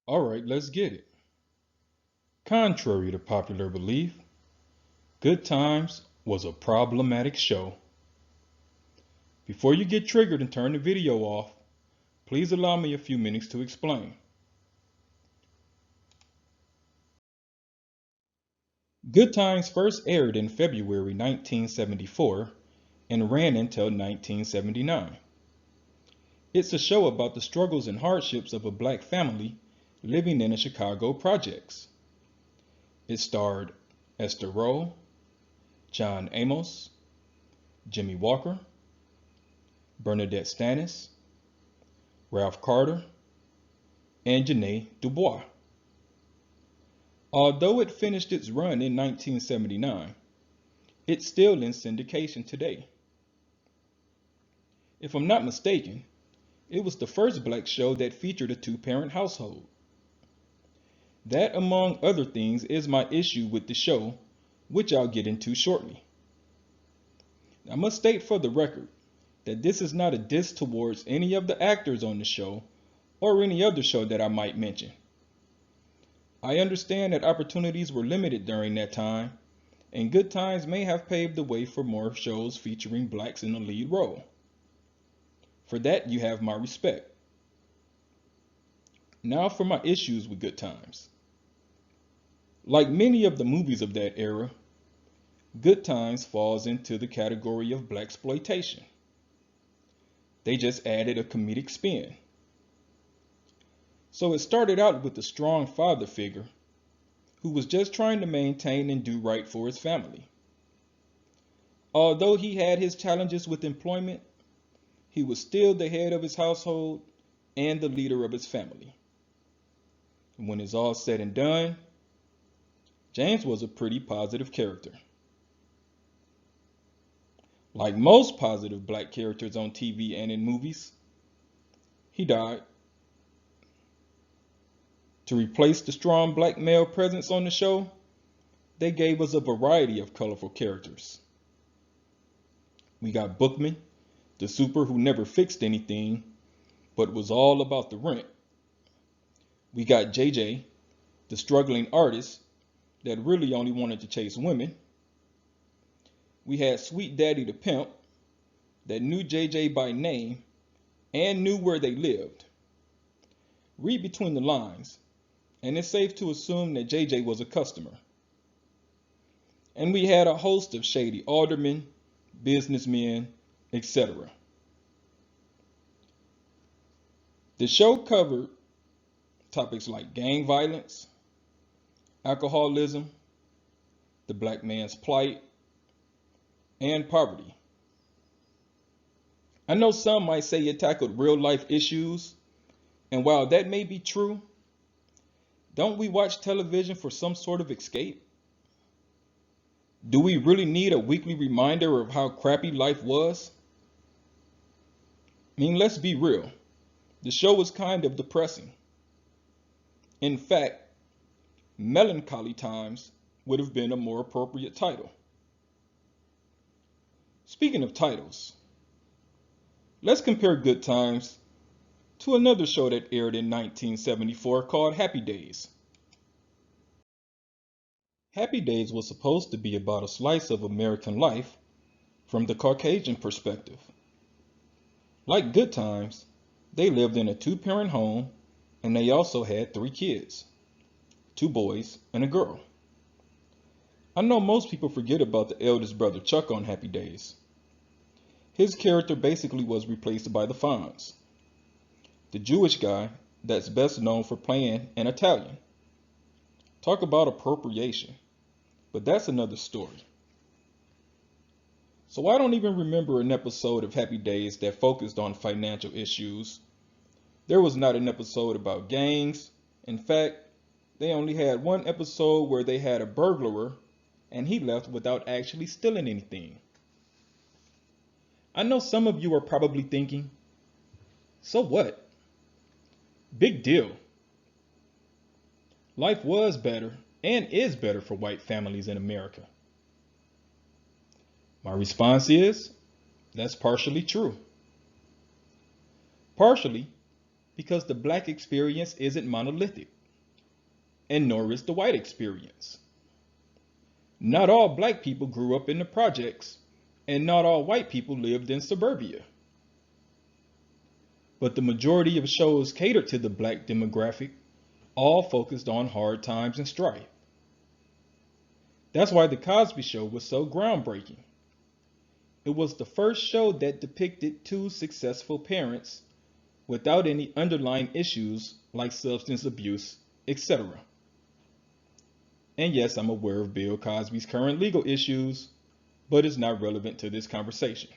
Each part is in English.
All right, let's get it. Contrary to popular belief, Good Times was a problematic show. Before you get triggered and turn the video off, please allow me a few minutes to explain. Good Times first aired in February 1974 and ran until 1979. It's a show about the struggles and hardships of a black family living in the Chicago projects. It starred Esther Rowe, John Amos, Jimmy Walker, Bernadette Stanis, Ralph Carter, and Janae Dubois. Although it finished its run in 1979, it's still in syndication today. If I'm not mistaken, it was the first black show that featured a two-parent household. That, among other things, is my issue with the show, which I'll get into shortly. I must state for the record that this is not a diss towards any of the actors on the show or any other show that I might mention. I understand that opportunities were limited during that time, and Good Times may have paved the way for more shows featuring blacks in the lead role. For that, you have my respect. Now for my issues with Good Times. Like many of the movies of that era, Good Times falls into the category of blaxploitation. They just added a comedic spin. So it started out with a strong father figure who was just trying to maintain and do right for his family. Although he had his challenges with employment, he was still the head of his household and the leader of his family. And when it's all said and done, James was a pretty positive character. Like most positive black characters on TV and in movies, he died. To replace the strong black male presence on the show, they gave us a variety of colorful characters. We got Bookman, the super who never fixed anything, but was all about the rent. We got JJ, the struggling artist that really only wanted to chase women. We had Sweet Daddy the pimp that knew JJ by name and knew where they lived. Read between the lines, and it's safe to assume that JJ was a customer. And we had a host of shady aldermen, businessmen, etc. The show covered topics like gang violence, alcoholism, the black man's plight, and poverty. I know some might say it tackled real life issues, and while that may be true, don't we watch television for some sort of escape? Do we really need a weekly reminder of how crappy life was? I mean, let's be real. The show was kind of depressing. In fact, Melancholy Times would have been a more appropriate title. Speaking of titles, let's compare Good Times to another show that aired in 1974 called Happy Days. Happy Days was supposed to be about a slice of American life from the Caucasian perspective. Like Good Times, they lived in a two-parent home and they also had 3 kids, 2 boys and a girl. I know most people forget about the eldest brother Chuck on Happy Days. His character basically was replaced by the Fonz, the Jewish guy that's best known for playing an Italian. Talk about appropriation, but that's another story. So I don't even remember an episode of Happy Days that focused on financial issues. There was not an episode about gangs. In fact, they only had one episode where they had a burglar and he left without actually stealing anything. I know some of you are probably thinking, so what? Big deal. Life was better and is better for white families in America. My response is, that's partially true. Partially because the black experience isn't monolithic. and nor is the white experience. Not all black people grew up in the projects, and not all white people lived in suburbia. But the majority of shows catered to the black demographic all focused on hard times and strife. That's why The Cosby Show was so groundbreaking. It was the first show that depicted two successful parents without any underlying issues like substance abuse, etc. And yes, I'm aware of Bill Cosby's current legal issues, but it's not relevant to this conversation.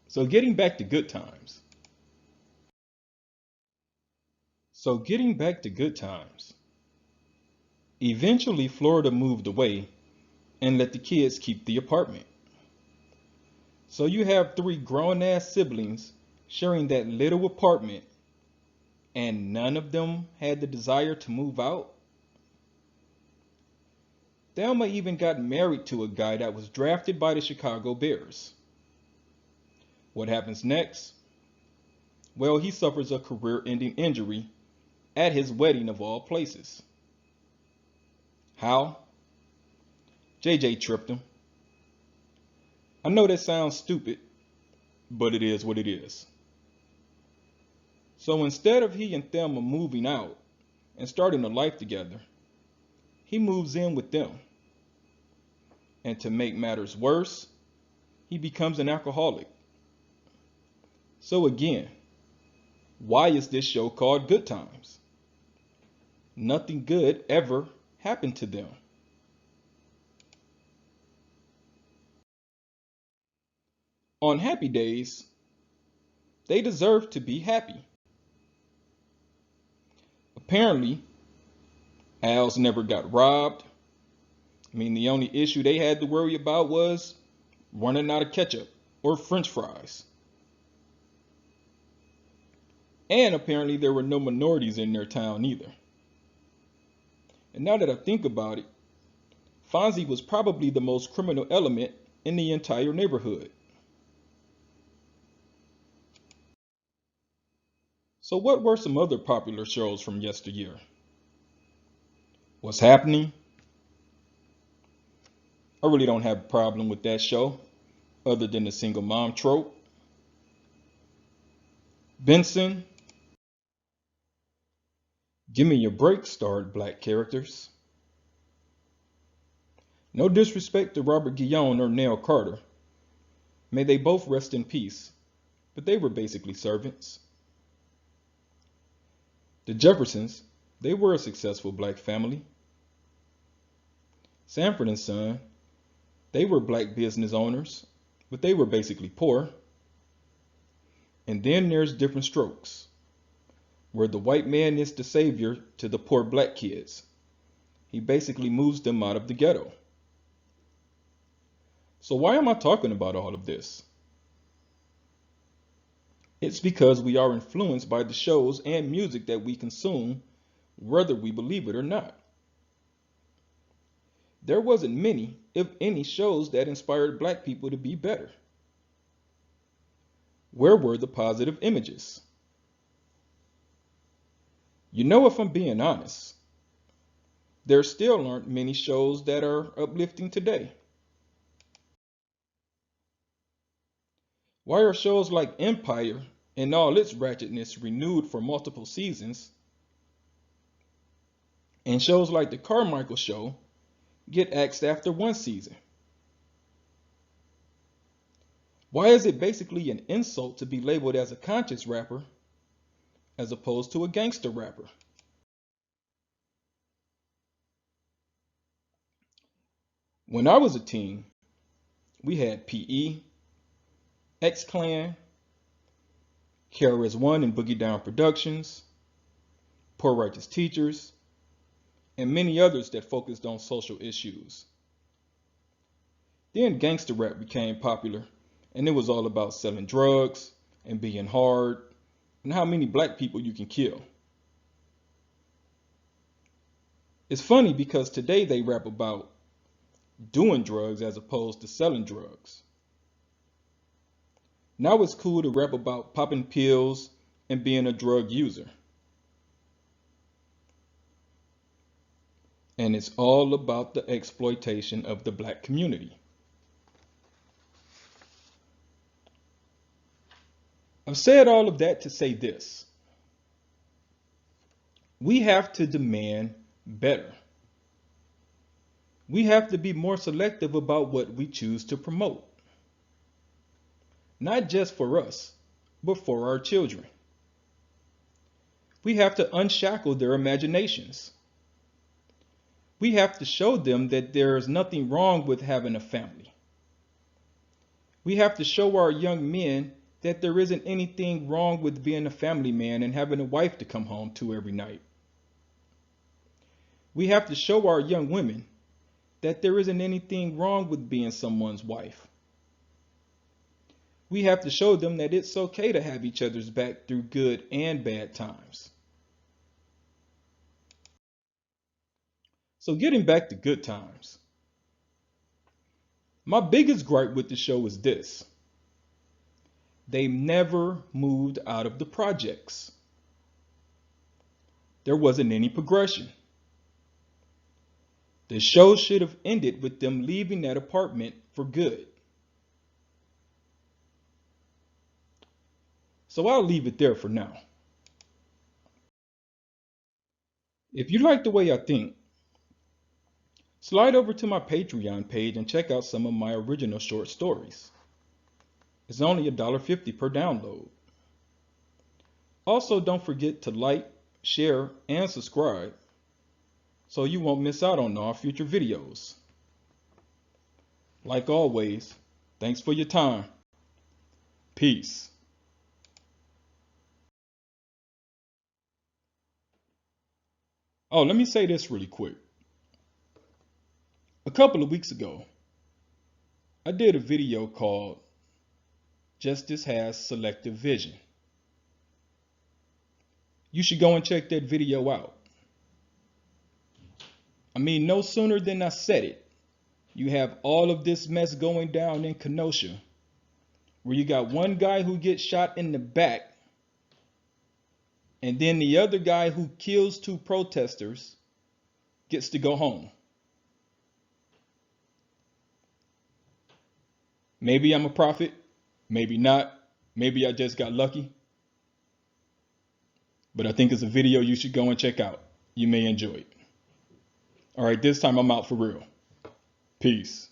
So getting back to good times. Eventually Florida moved away and let the kids keep the apartment. So you have three grown-ass siblings sharing that little apartment, and none of them had the desire to move out? Thelma even got married to a guy that was drafted by the Chicago Bears. What happens next? Well, he suffers a career-ending injury at his wedding of all places. How? JJ tripped him. I know that sounds stupid, but it is what it is. So instead of he and Thelma moving out and starting a life together, he moves in with them. And to make matters worse, he becomes an alcoholic. So again, why is this show called Good Times? Nothing good ever happened to them. On happy days, they deserve to be happy. Apparently, Al's never got robbed. The only issue they had to worry about was running out of ketchup or French fries. And apparently there were no minorities in their town either. And now that I think about it, Fonzie was probably the most criminal element in the entire neighborhood. So what were some other popular shows from yesteryear? What's Happening? I really don't have a problem with that show, other than the single mom trope. Benson. Give Me a Break starred black characters. No disrespect to Robert Guillaume or Nell Carter. May they both rest in peace, but they were basically servants. The Jeffersons, they were a successful black family. Sanford and Son, they were black business owners, but they were basically poor. And then there's Diff'rent Strokes, where the white man is the savior to the poor black kids. He basically moves them out of the ghetto. So why am I talking about all of this? It's because we are influenced by the shows and music that we consume, whether we believe it or not. There wasn't many, if any, shows that inspired black people to be better. Where were the positive images? If I'm being honest, there still aren't many shows that are uplifting today. Why are shows like Empire and all its ratchetness renewed for multiple seasons, and shows like The Carmichael Show get axed after one season? Why is it basically an insult to be labeled as a conscious rapper as opposed to a gangster rapper? When I was a teen, we had PE, X-Clan, KRS-One and Boogie Down Productions, Poor Righteous Teachers, and many others that focused on social issues. Then gangster rap became popular, and it was all about selling drugs and being hard and how many black people you can kill. It's funny because today they rap about doing drugs as opposed to selling drugs. Now it's cool to rap about popping pills and being a drug user. and it's all about the exploitation of the black community. I've said all of that to say this. We have to demand better. We have to be more selective about what we choose to promote. Not just for us, but for our children. We have to unshackle their imaginations. We have to show them that there is nothing wrong with having a family. We have to show our young men that there isn't anything wrong with being a family man and having a wife to come home to every night. We have to show our young women that there isn't anything wrong with being someone's wife. We have to show them that it's okay to have each other's back through good and bad times. So getting back to good times. My biggest gripe with the show is this. They never moved out of the projects. There wasn't any progression. The show should have ended with them leaving that apartment for good. So I'll leave it there for now. If you like the way I think, slide over to my Patreon page and check out some of my original short stories. It's only $1.50 per download. Also, don't forget to like, share, and subscribe so you won't miss out on all future videos. Like always, thanks for your time. Peace. Oh, let me say this really quick. A couple of weeks ago, I did a video called Justice Has Selective Vision. You should go and check that video out. I mean, no sooner than I said it, you have all of this mess going down in Kenosha, where you got one guy who gets shot in the back, and then the other guy who kills two protesters gets to go home. Maybe I'm a prophet, maybe not, maybe I just got lucky. But I think it's a video you should go and check out. You may enjoy it. All right, this time I'm out for real. Peace.